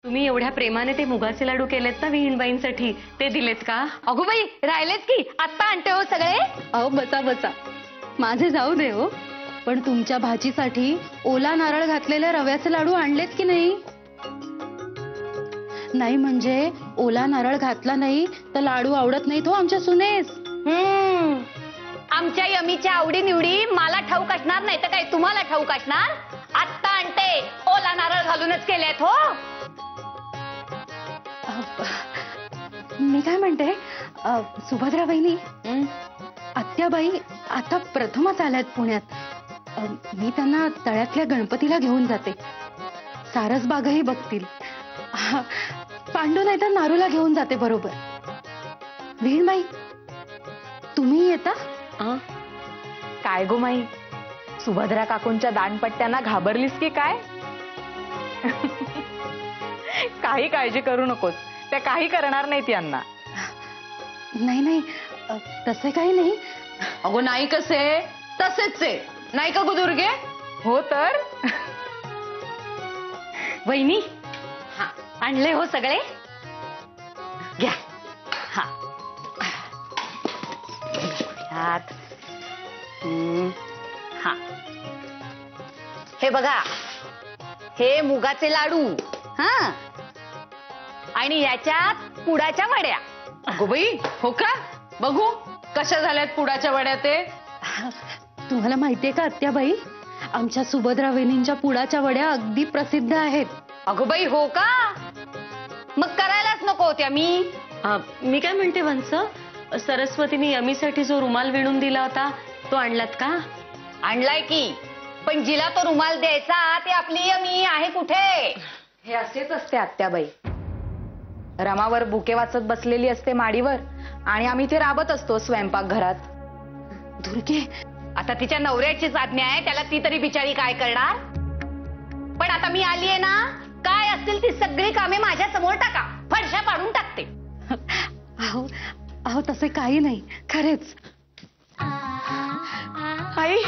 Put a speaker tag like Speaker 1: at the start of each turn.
Speaker 1: तुम्ही एवढ्या प्रेमाने ते मुगाचे लाडू केलेत ना विहीणबाईंसाठी, ते दिलेत का?
Speaker 2: अगो बाई राहिलेच की, आत्ता आणते हो सगळे.
Speaker 3: अहो बसा बसा, माझे जाऊ दे हो. पण तुमच्या भाजीसाठी ओला नारळ घातलेल्या रव्याचे लाडू आणलेत की नाही? नाही म्हणजे ओला नारळ घातला नाही तर लाडू आवडत नाही तो आमच्या सुनेस.
Speaker 2: आमच्या यमीच्या आवडी निवडी मला ठाऊक असणार नाही तर काय तुम्हाला ठाऊक असणार? आत्ता आणते, ओला नारळ घालूनच केलेत हो.
Speaker 3: मी काय म्हणते, सुभद्रा बहिणी, आत्याबाई आता प्रथमच आल्यात पुण्यात. मी त्यांना तळ्यातल्या गणपतीला घेऊन जाते. सारसबागही बघतील. पांडू नाही तर नारूला घेऊन जाते बरोबर. विहीणबाई तुम्ही येता?
Speaker 4: काय गो माई, सुभद्रा काकूंच्या दानपट्ट्यांना घाबरलीस की काय? काही काळजी करू नकोस, त्या काही करणार नाहीत यांना.
Speaker 3: नाही नाही, तसे काही नाही.
Speaker 2: अगो नाही कसे तसेच आहे, नाही का गो दुर्गे?
Speaker 4: हो तर.
Speaker 1: वहिनी, आणले हो सगळे? घ्या. हा ह्यात.
Speaker 2: हा हे बघा, हे मुगाचे लाडू. हा आणि याच्यात पुडाच्या वड्या.
Speaker 4: अगो बाई, हो का? बघू कशा झाल्यात पुडाच्या वड्या ते.
Speaker 3: तुम्हाला माहितीये का आत्याबाई, आमच्या सुभद्रा वहिनींच्या पुडाच्या वड्या अगदी प्रसिद्ध आहेत.
Speaker 2: अगो बाई हो का? मग करायलाच नको होत्या मी.
Speaker 1: मी काय म्हणते वंस, सरस्वतीने यमीसाठी जो रुमाल विणून दिला होता तो आणलात का?
Speaker 2: आणलाय की, पण जिला तो रुमाल द्यायचा ते आपली यमी आहे कुठे?
Speaker 4: हे असेच असते आत्याबाई. रमावर बुके वाचत बसलेली असते माडीवर आणि आम्ही ते राबत असतो स्वयंपाकघरात.
Speaker 3: दुर्गे,
Speaker 2: आता तिच्या नवऱ्याचीच आज्ञा आहे, त्याला ती तरी बिचारी काय करणार? पण आता मी आलीये ना, काय असतील ती सगळी कामे माझ्या समोर टाका, फडशा पाडून टाकते.
Speaker 3: अहो अहो तसे काही नाही खरेच.
Speaker 4: आई,